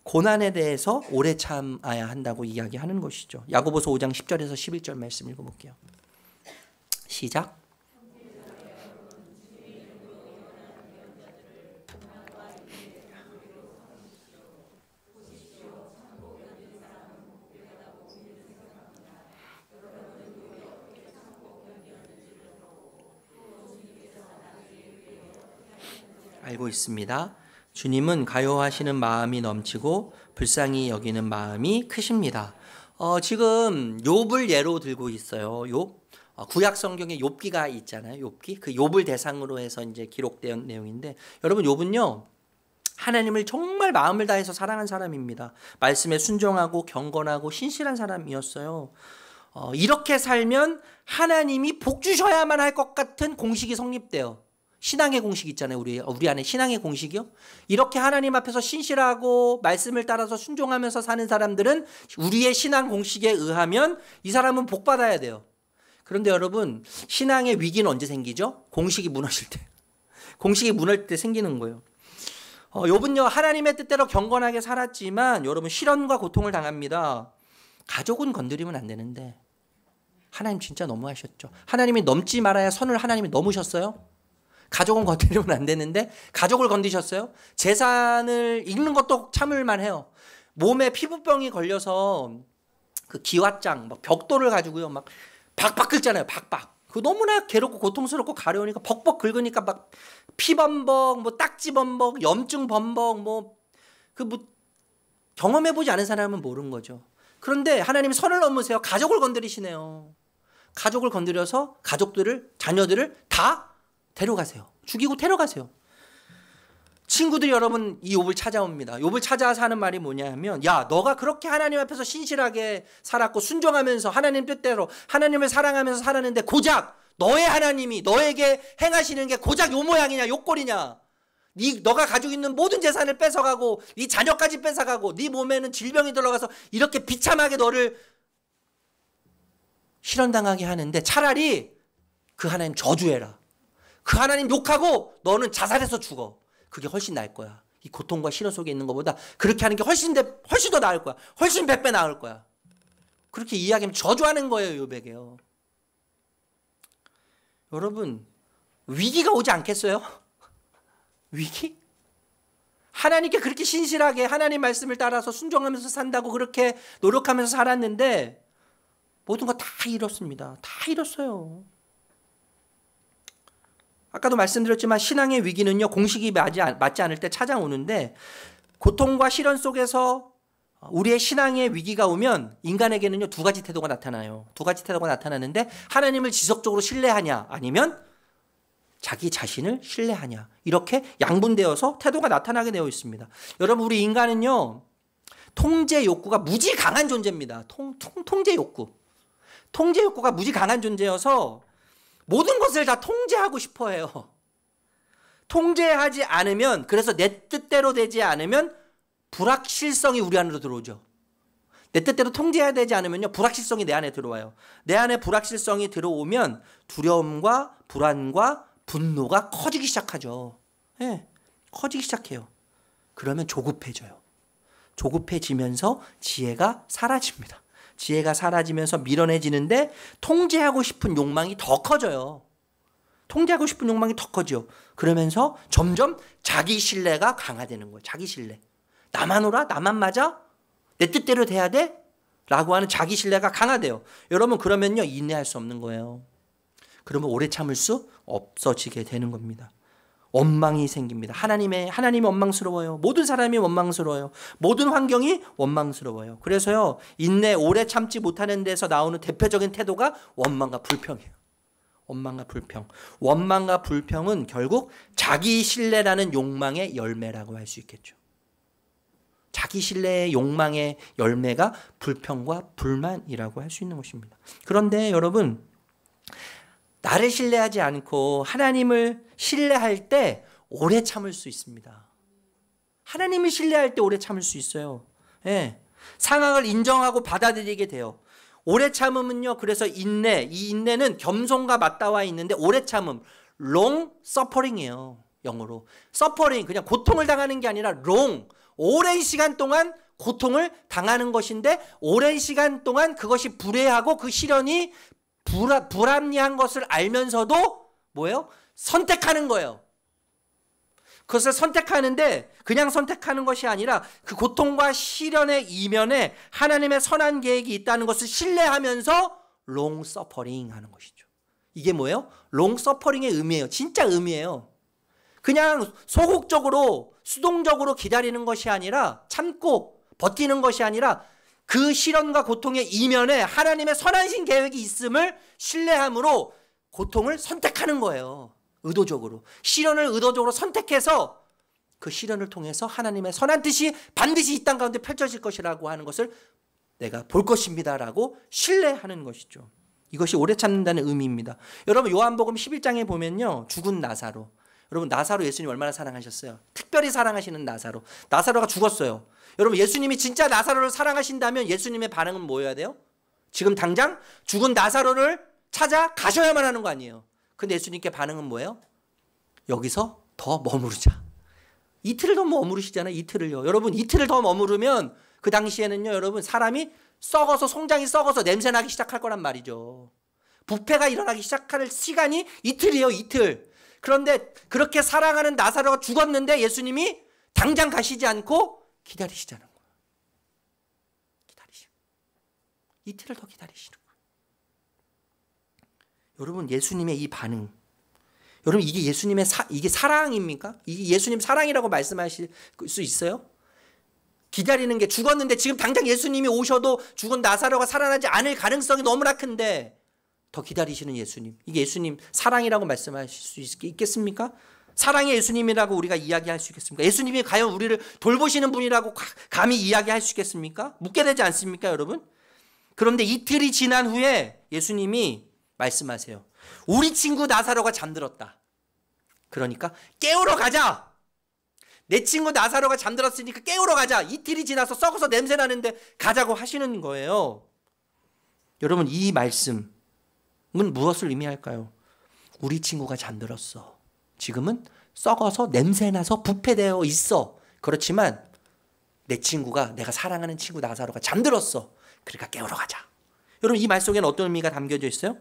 고난에 대해서 오래 참아야 한다고 이야기하는 것이죠. 야고보서 5장 10절에서 11절 말씀 읽어볼게요. 시작. 알고 있습니다. 주님은 가요하시는 마음이 넘치고 불쌍히 여기는 마음이 크십니다. 지금 욥을 예로 들고 있어요. 욥. 구약 성경에 욥기가 있잖아요. 욥기. 그 욥을 대상으로 해서 이제 기록된 내용인데 여러분 욥은요. 하나님을 정말 마음을 다해서 사랑한 사람입니다. 말씀에 순종하고 경건하고 신실한 사람이었어요. 이렇게 살면 하나님이 복 주셔야만 할 것 같은 공식이 성립돼요. 신앙의 공식 있잖아요. 우리 안에 신앙의 공식이요. 이렇게 하나님 앞에서 신실하고 말씀을 따라서 순종하면서 사는 사람들은 우리의 신앙 공식에 의하면 이 사람은 복 받아야 돼요. 그런데 여러분 신앙의 위기는 언제 생기죠? 공식이 무너질 때. 공식이 무너질 때 생기는 거예요. 욥은요 하나님의 뜻대로 경건하게 살았지만 여러분 시련과 고통을 당합니다. 가족은 건드리면 안 되는데 하나님 진짜 너무하셨죠. 하나님이 넘지 말아야 선을 하나님이 넘으셨어요. 가족은 건드리면 안 되는데 가족을 건드셨어요. 재산을 잃는 것도 참을만 해요. 몸에 피부병이 걸려서 그 기왓장 막 벽돌을 가지고요 막 박박 긁잖아요. 박박. 그 너무나 괴롭고 고통스럽고 가려우니까 벅벅 긁으니까 막 피범벅 뭐 딱지 범벅 염증 범벅 뭐 경험해보지 않은 사람은 모르는 거죠. 그런데 하나님이 선을 넘으세요. 가족을 건드리시네요. 가족을 건드려서 자녀들을 다 데려가세요. 죽이고 데려가세요. 친구들이 여러분 이 욥을 찾아옵니다. 욥을 찾아와서 하는 말이 뭐냐 하면 야 너가 그렇게 하나님 앞에서 신실하게 살았고 순종하면서 하나님 뜻대로 하나님을 사랑하면서 살았는데 고작 너의 하나님이 너에게 행하시는 게 고작 요 모양이냐 요 꼴이냐. 너가 가지고 있는 모든 재산을 뺏어가고 네 자녀까지 뺏어가고 네 몸에는 질병이 들어가서 이렇게 비참하게 너를 실현당하게 하는데 차라리 그 하나님 저주해라. 그 하나님 욕하고 너는 자살해서 죽어. 그게 훨씬 나을 거야. 이 고통과 시련 속에 있는 것보다 그렇게 하는 게 훨씬 더 나을 거야. 훨씬 100배 나을 거야. 그렇게 이야기하면 저주하는 거예요. 욥에게요. 여러분 위기가 오지 않겠어요? 위기? 하나님께 그렇게 신실하게 하나님 말씀을 따라서 순종하면서 산다고 그렇게 노력하면서 살았는데 모든 거 다 잃었습니다. 다 잃었어요. 아까도 말씀드렸지만 신앙의 위기는요 공식이 맞지 않을 때 찾아오는데 고통과 시련 속에서 우리의 신앙의 위기가 오면 인간에게는요 두 가지 태도가 나타나요. 두 가지 태도가 나타나는데 하나님을 지속적으로 신뢰하냐 아니면 자기 자신을 신뢰하냐. 이렇게 양분되어서 태도가 나타나게 되어 있습니다. 여러분, 우리 인간은요, 통제 욕구가 무지 강한 존재입니다. 통제 욕구. 통제 욕구가 무지 강한 존재여서 모든 것을 다 통제하고 싶어 해요. 통제하지 않으면, 그래서 내 뜻대로 되지 않으면 불확실성이 우리 안으로 들어오죠. 내 뜻대로 통제해야 되지 않으면요, 불확실성이 내 안에 들어와요. 내 안에 불확실성이 들어오면 두려움과 불안과 분노가 커지기 시작하죠. 네, 커지기 시작해요. 그러면 조급해져요. 조급해지면서 지혜가 사라집니다. 지혜가 사라지면서 미련해지는데 통제하고 싶은 욕망이 더 커져요. 통제하고 싶은 욕망이 더 커져. 그러면서 점점 자기 신뢰가 강화되는 거예요. 자기 신뢰. 나만 옳아? 나만 맞아? 내 뜻대로 돼야 돼? 라고 하는 자기 신뢰가 강화돼요. 여러분, 그러면요, 인내할 수 없는 거예요. 그러면 오래 참을 수 없어지게 되는 겁니다. 원망이 생깁니다. 하나님이 원망스러워요. 모든 사람이 원망스러워요. 모든 환경이 원망스러워요. 그래서요, 인내 오래 참지 못하는 데서 나오는 대표적인 태도가 원망과 불평이에요. 원망과 불평. 원망과 불평은 결국 자기 신뢰라는 욕망의 열매라고 할 수 있겠죠. 자기 신뢰의 욕망의 열매가 불평과 불만이라고 할 수 있는 것입니다. 그런데 여러분, 나를 신뢰하지 않고 하나님을 신뢰할 때 오래 참을 수 있습니다. 하나님을 신뢰할 때 오래 참을 수 있어요. 예. 상황을 인정하고 받아들이게 돼요. 오래 참음은요, 그래서 이 인내는 겸손과 맞닿아 있는데 오래 참음, long suffering이에요. 영어로. suffering, 그냥 고통을 당하는 게 아니라 long, 오랜 시간 동안 고통을 당하는 것인데 오랜 시간 동안 그것이 불행하고 그 시련이 불합리한 것을 알면서도 뭐예요? 선택하는 거예요. 그것을 선택하는데 그냥 선택하는 것이 아니라 그 고통과 시련의 이면에 하나님의 선한 계획이 있다는 것을 신뢰하면서 long suffering 하는 것이죠. 이게 뭐예요? long suffering의 의미예요. 진짜 의미예요. 그냥 소극적으로 수동적으로 기다리는 것이 아니라 참고 버티는 것이 아니라 그 시련과 고통의 이면에 하나님의 선하신 계획이 있음을 신뢰함으로 고통을 선택하는 거예요. 의도적으로. 시련을 의도적으로 선택해서 그 시련을 통해서 하나님의 선한 뜻이 반드시 이 땅 가운데 펼쳐질 것이라고 하는 것을 내가 볼 것입니다라고 신뢰하는 것이죠. 이것이 오래 참는다는 의미입니다. 여러분, 요한복음 11장에 보면요, 죽은 나사로. 여러분, 나사로 예수님 얼마나 사랑하셨어요? 특별히 사랑하시는 나사로. 나사로가 죽었어요. 여러분, 예수님이 진짜 나사로를 사랑하신다면 예수님의 반응은 뭐여야 돼요? 지금 당장 죽은 나사로를 찾아 가셔야만 하는 거 아니에요. 근데 예수님께 반응은 뭐예요? 여기서 더 머무르자. 이틀을 더 머무르시잖아요. 이틀을요. 여러분, 이틀을 더 머무르면 그 당시에는요, 여러분, 사람이 썩어서, 송장이 썩어서 냄새나기 시작할 거란 말이죠. 부패가 일어나기 시작할 시간이 이틀이에요. 이틀. 그런데 그렇게 사랑하는 나사로가 죽었는데 예수님이 당장 가시지 않고 기다리시자는 거예요. 이틀을 더 기다리시는 거예요. 여러분, 예수님의 이 반응, 여러분, 이게 예수님의 이게 사랑입니까? 이게 예수님 사랑이라고 말씀하실 수 있어요? 기다리는 게, 죽었는데 지금 당장 예수님이 오셔도 죽은 나사로가 살아나지 않을 가능성이 너무나 큰데 더 기다리시는 예수님, 이게 예수님 사랑이라고 말씀하실 수 있겠습니까? 사랑의 예수님이라고 우리가 이야기할 수 있겠습니까? 예수님이 과연 우리를 돌보시는 분이라고 감히 이야기할 수 있겠습니까? 묻게 되지 않습니까, 여러분? 그런데 이틀이 지난 후에 예수님이 말씀하세요. 우리 친구 나사로가 잠들었다. 그러니까 깨우러 가자. 내 친구 나사로가 잠들었으니까 깨우러 가자. 이틀이 지나서 썩어서 냄새 나는데 가자고 하시는 거예요. 여러분, 이 말씀은 무엇을 의미할까요? 우리 친구가 잠들었어. 지금은 썩어서 냄새나서 부패되어 있어. 그렇지만 내 친구가, 내가 사랑하는 친구 나사로가 잠들었어. 그러니까 깨우러 가자. 여러분, 이 말 속에는 어떤 의미가 담겨져 있어요?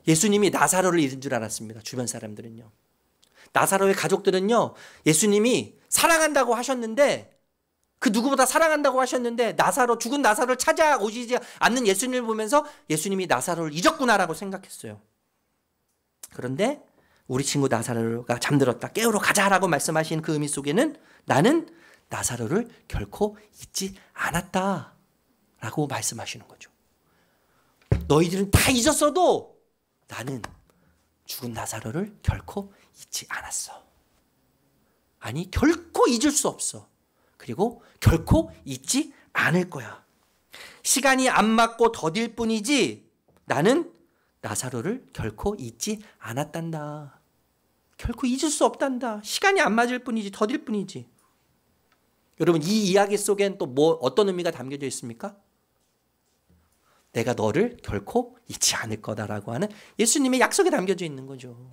예수님이 나사로를 잃은 줄 알았습니다. 주변 사람들은요. 나사로의 가족들은요, 예수님이 사랑한다고 하셨는데, 그 누구보다 사랑한다고 하셨는데 죽은 나사로를 찾아오시지 않는 예수님을 보면서 예수님이 나사로를 잊었구나라고 생각했어요. 그런데 우리 친구 나사로가 잠들었다. 깨우러 가자라고 말씀하신 그 의미 속에는 나는 나사로를 결코 잊지 않았다라고 말씀하시는 거죠. 너희들은 다 잊었어도 나는 죽은 나사로를 결코 잊지 않았어. 아니, 결코 잊을 수 없어. 그리고 결코 잊지 않을 거야. 시간이 안 맞고 더딜 뿐이지 나는 나사로를 결코 잊지 않았단다. 결코 잊을 수 없단다. 시간이 안 맞을 뿐이지 더딜 뿐이지. 여러분, 이 이야기 속엔 또 어떤 의미가 담겨져 있습니까? 내가 너를 결코 잊지 않을 거다라고 하는 예수님의 약속이 담겨져 있는 거죠.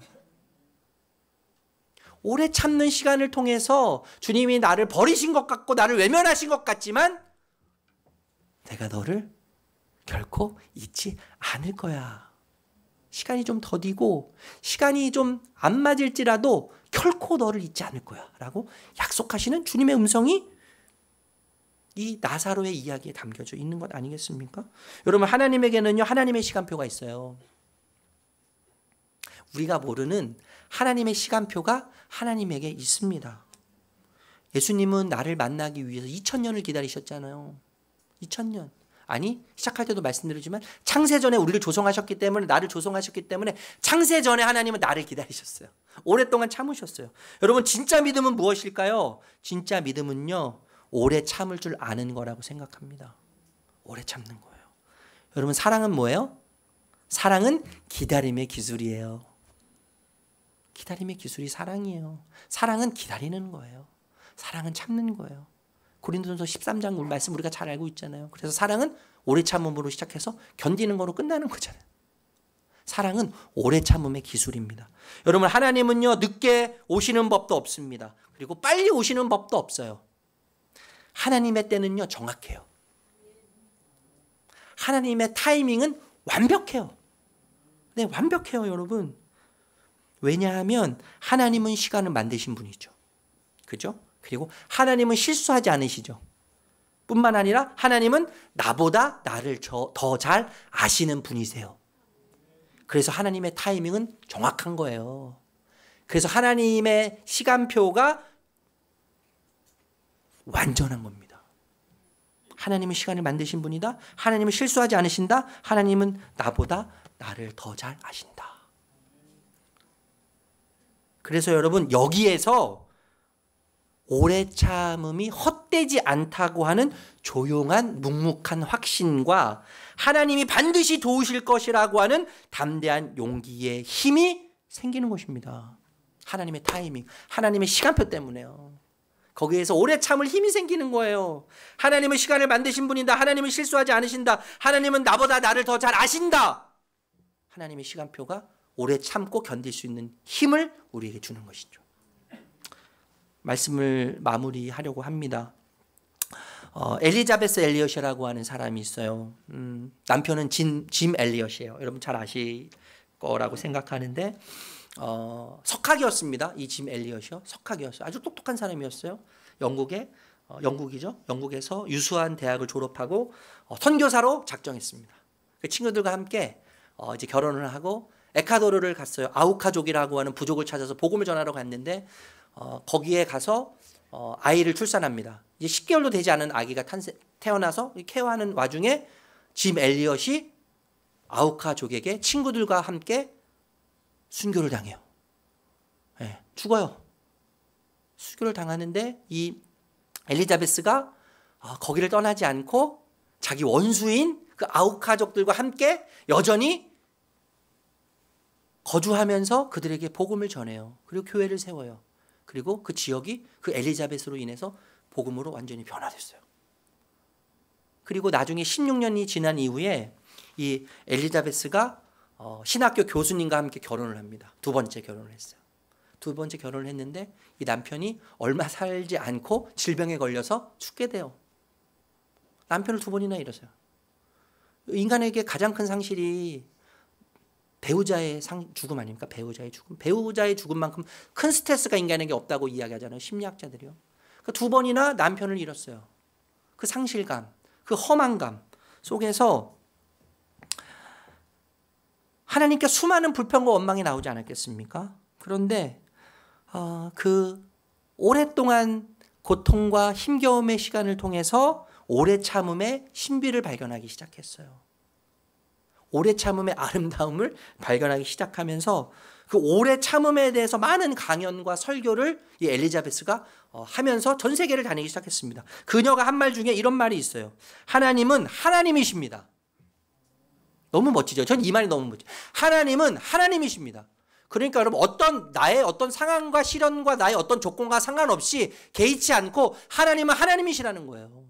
오래 참는 시간을 통해서 주님이 나를 버리신 것 같고 나를 외면하신 것 같지만 내가 너를 결코 잊지 않을 거야. 시간이 좀 더디고 시간이 좀 안 맞을지라도 결코 너를 잊지 않을 거야 라고 약속하시는 주님의 음성이 이 나사로의 이야기에 담겨져 있는 것 아니겠습니까? 여러분, 하나님에게는요, 하나님의 시간표가 있어요. 우리가 모르는 하나님의 시간표가 하나님에게 있습니다. 예수님은 나를 만나기 위해서 2000년을 기다리셨잖아요. 2000년. 아니, 시작할 때도 말씀드리지만 창세전에 우리를 조성하셨기 때문에, 나를 조성하셨기 때문에 창세전에 하나님은 나를 기다리셨어요. 오랫동안 참으셨어요. 여러분, 진짜 믿음은 무엇일까요? 진짜 믿음은요, 오래 참을 줄 아는 거라고 생각합니다. 오래 참는 거예요. 여러분, 사랑은 뭐예요? 사랑은 기다림의 기술이에요. 기다림의 기술이 사랑이에요. 사랑은 기다리는 거예요. 사랑은 참는 거예요. 고린도전서 13장 말씀 우리가 잘 알고 있잖아요. 그래서 사랑은 오래 참음으로 시작해서 견디는 거로 끝나는 거잖아요. 사랑은 오래 참음의 기술입니다. 여러분, 하나님은요, 늦게 오시는 법도 없습니다. 그리고 빨리 오시는 법도 없어요. 하나님의 때는요, 정확해요. 하나님의 타이밍은 완벽해요. 네, 완벽해요, 여러분. 왜냐하면 하나님은 시간을 만드신 분이죠. 그죠? 그리고 하나님은 실수하지 않으시죠. 뿐만 아니라 하나님은 나보다 나를 더 잘 아시는 분이세요. 그래서 하나님의 타이밍은 정확한 거예요. 그래서 하나님의 시간표가 완전한 겁니다. 하나님은 시간을 만드신 분이다. 하나님은 실수하지 않으신다. 하나님은 나보다 나를 더 잘 아신다. 그래서 여러분, 여기에서 오래 참음이 헛되지 않다고 하는 조용한 묵묵한 확신과 하나님이 반드시 도우실 것이라고 하는 담대한 용기의 힘이 생기는 것입니다. 하나님의 타이밍, 하나님의 시간표 때문에요. 거기에서 오래 참을 힘이 생기는 거예요. 하나님은 시간을 만드신 분이다. 하나님은 실수하지 않으신다. 하나님은 나보다 나를 더 잘 아신다. 하나님의 시간표가 오래 참고 견딜 수 있는 힘을 우리에게 주는 것이죠. 말씀을 마무리하려고 합니다. 엘리자베스 엘리엇이라고 하는 사람이 있어요. 남편은 짐 엘리엇이에요. 여러분 잘 아실 거라고 생각하는데 석학이었습니다. 이 짐 엘리엇이요. 석학이었어요. 아주 똑똑한 사람이었어요. 영국이죠. 영국에서 유수한 대학을 졸업하고 선교사로 작정했습니다. 그 친구들과 함께 이제 결혼을 하고 에콰도르를 갔어요. 아우카족이라고 하는 부족을 찾아서 복음을 전하러 갔는데 거기에 가서 아이를 출산합니다. 이제 10개월도 되지 않은 아기가 태어나서 케어하는 와중에 짐 엘리엇이 아우카족에게 친구들과 함께 순교를 당해요. 네, 죽어요. 순교를 당하는데 이 엘리자베스가 거기를 떠나지 않고 자기 원수인 그 아우카족들과 함께 여전히 거주하면서 그들에게 복음을 전해요. 그리고 교회를 세워요. 그리고 그 지역이 그 엘리자베스로 인해서 복음으로 완전히 변화됐어요. 그리고 나중에 16년이 지난 이후에 이 엘리자베스가 신학교 교수님과 함께 결혼을 합니다. 두 번째 결혼을 했어요. 두 번째 결혼을 했는데 이 남편이 얼마 살지 않고 질병에 걸려서 죽게 돼요. 남편을 두 번이나 잃었어요. 인간에게 가장 큰 상실이 배우자의 죽음 아닙니까? 배우자의 죽음. 배우자의 죽음만큼 큰 스트레스가 인간에게 없다고 이야기하잖아요. 심리학자들이요. 그 두 번이나 남편을 잃었어요. 그 상실감, 그 허망감 속에서 하나님께 수많은 불평과 원망이 나오지 않았겠습니까? 그런데 그 오랫동안 고통과 힘겨움의 시간을 통해서 오래 참음의 신비를 발견하기 시작했어요. 오래 참음의 아름다움을 발견하기 시작하면서 그 오래 참음에 대해서 많은 강연과 설교를 이 엘리자베스가 하면서 전 세계를 다니기 시작했습니다. 그녀가 한 말 중에 이런 말이 있어요. 하나님은 하나님이십니다. 너무 멋지죠. 전 이 말이 너무 멋지죠. 하나님은 하나님이십니다. 그러니까 여러분 나의 어떤 상황과 시련과 나의 어떤 조건과 상관없이 개의치 않고 하나님은 하나님이시라는 거예요.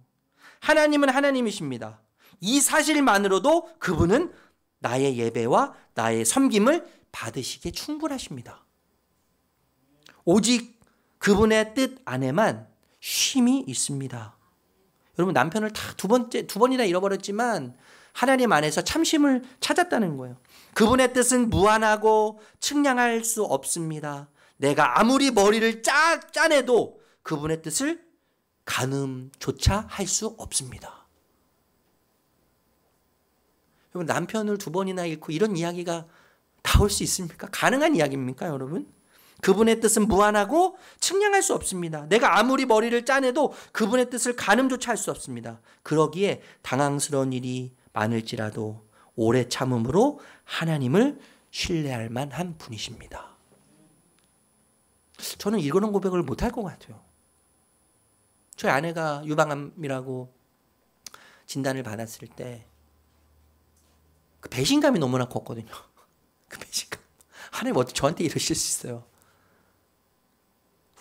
하나님은 하나님이십니다. 이 사실만으로도 그분은 나의 예배와 나의 섬김을 받으시기에 충분하십니다. 오직 그분의 뜻 안에만 쉼이 있습니다. 여러분 남편을 다 두 번이나 잃어버렸지만 하나님 안에서 참심을 찾았다는 거예요. 그분의 뜻은 무한하고 측량할 수 없습니다. 내가 아무리 머리를 짜내도 그분의 뜻을 가늠조차 할 수 없습니다. 여러분 남편을 두 번이나 잃고 이런 이야기가 나올 수 있습니까? 가능한 이야기입니까, 여러분? 그분의 뜻은 무한하고 측량할 수 없습니다. 내가 아무리 머리를 짜내도 그분의 뜻을 가늠조차 할 수 없습니다. 그러기에 당황스러운 일이 많을지라도 오래 참음으로 하나님을 신뢰할 만한 분이십니다. 저는 이런 고백을 못할 것 같아요. 저희 아내가 유방암이라고 진단을 받았을 때 그 배신감이 너무나 컸거든요. 그 배신감. 하나님 어떻게 저한테 이러실 수 있어요?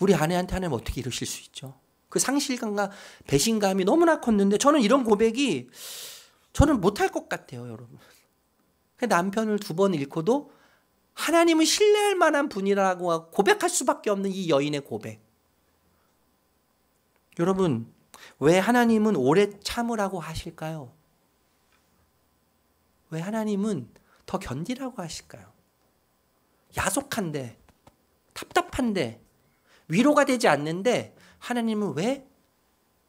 우리 아내한테 하나님 어떻게 이러실 수 있죠? 그 상실감과 배신감이 너무나 컸는데 저는 이런 고백이 저는 못할 것 같아요, 여러분. 남편을 두 번 잃고도 하나님을 신뢰할 만한 분이라고 고백할 수밖에 없는 이 여인의 고백. 여러분, 왜 하나님은 오래 참으라고 하실까요? 왜 하나님은 더 견디라고 하실까요? 야속한데, 답답한데, 위로가 되지 않는데 하나님은 왜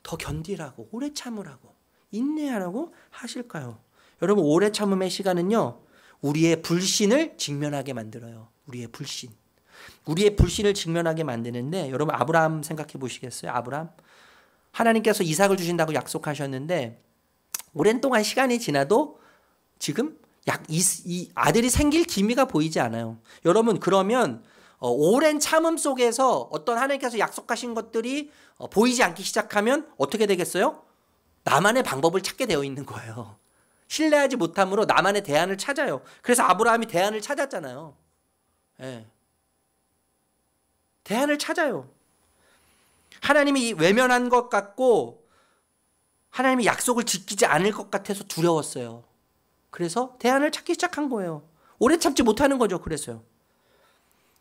더 견디라고, 오래 참으라고, 인내하라고 하실까요? 여러분, 오래 참음의 시간은요, 우리의 불신을 직면하게 만들어요. 우리의 불신. 우리의 불신을 직면하게 만드는데, 여러분, 아브라함 생각해 보시겠어요? 아브라함? 하나님께서 이삭을 주신다고 약속하셨는데, 오랜 동안 시간이 지나도 지금 이 아들이 생길 기미가 보이지 않아요. 여러분, 그러면 오랜 참음 속에서 어떤 하나님께서 약속하신 것들이 보이지 않기 시작하면 어떻게 되겠어요? 나만의 방법을 찾게 되어 있는 거예요. 신뢰하지 못함으로 나만의 대안을 찾아요. 그래서 아브라함이 대안을 찾았잖아요. 네. 대안을 찾아요. 하나님이 외면한 것 같고 하나님이 약속을 지키지 않을 것 같아서 두려웠어요. 그래서 대안을 찾기 시작한 거예요. 오래 참지 못하는 거죠. 그래서요.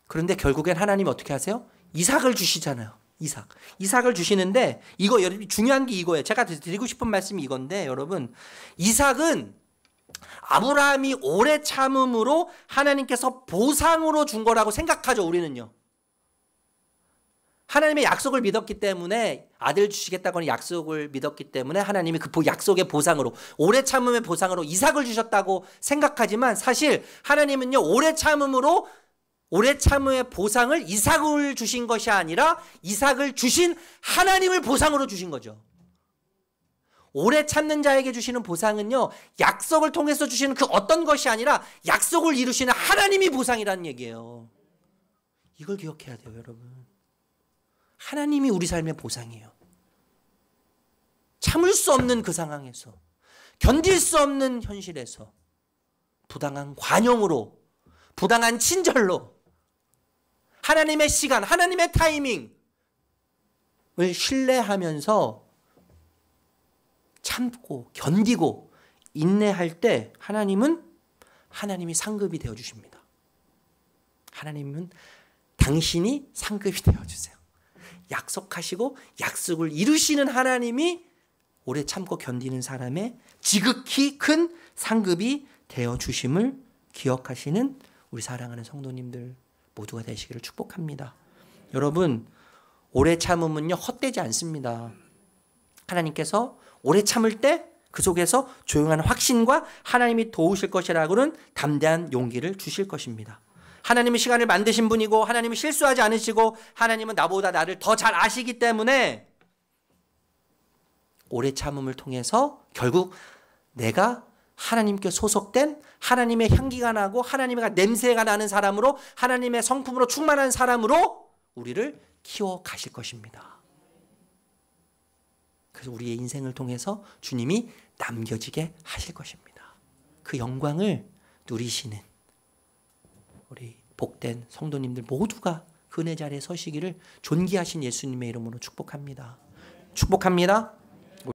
그런데 결국엔 하나님이 어떻게 하세요? 이삭을 주시잖아요. 이삭을 주시는데 이거 여러분 중요한 게 이거예요. 제가 드리고 싶은 말씀이 이건데 여러분, 이삭은 아브라함이 오래 참음으로 하나님께서 보상으로 준 거라고 생각하죠. 우리는요. 하나님의 약속을 믿었기 때문에, 아들 주시겠다고 약속을 믿었기 때문에 하나님이 그 약속의 보상으로, 오래 참음의 보상으로 이삭을 주셨다고 생각하지만 사실 하나님은요, 오래 참음의 보상을 이삭을 주신 것이 아니라 이삭을 주신 하나님을 보상으로 주신 거죠. 오래 참는 자에게 주시는 보상은요, 약속을 통해서 주시는 그 어떤 것이 아니라 약속을 이루시는 하나님이 보상이라는 얘기예요. 이걸 기억해야 돼요, 여러분. 하나님이 우리 삶의 보상이에요. 참을 수 없는 그 상황에서, 견딜 수 없는 현실에서 부당한 관용으로, 부당한 친절로 하나님의 시간, 하나님의 타이밍을 신뢰하면서 참고 견디고 인내할 때 하나님이 상급이 되어주십니다. 하나님은 당신이 상급이 되어주세요. 약속하시고 약속을 이루시는 하나님이 오래 참고 견디는 사람의 지극히 큰 상급이 되어주심을 기억하시는 우리 사랑하는 성도님들 모두가 되시기를 축복합니다. 여러분, 오래 참음은요, 헛되지 않습니다. 하나님께서 오래 참을 때 그 속에서 조용한 확신과 하나님이 도우실 것이라고는 담대한 용기를 주실 것입니다. 하나님은 시간을 만드신 분이고 하나님은 실수하지 않으시고 하나님은 나보다 나를 더 잘 아시기 때문에 오래 참음을 통해서 결국 내가 하나님께 소속된, 하나님의 향기가 나고 하나님의 냄새가 나는 사람으로, 하나님의 성품으로 충만한 사람으로 우리를 키워 가실 것입니다. 그래서 우리의 인생을 통해서 주님이 남겨지게 하실 것입니다. 그 영광을 누리시는 우리 복된 성도님들 모두가 그 은혜 자리에 서시기를 존귀하신 예수님의 이름으로 축복합니다. 축복합니다.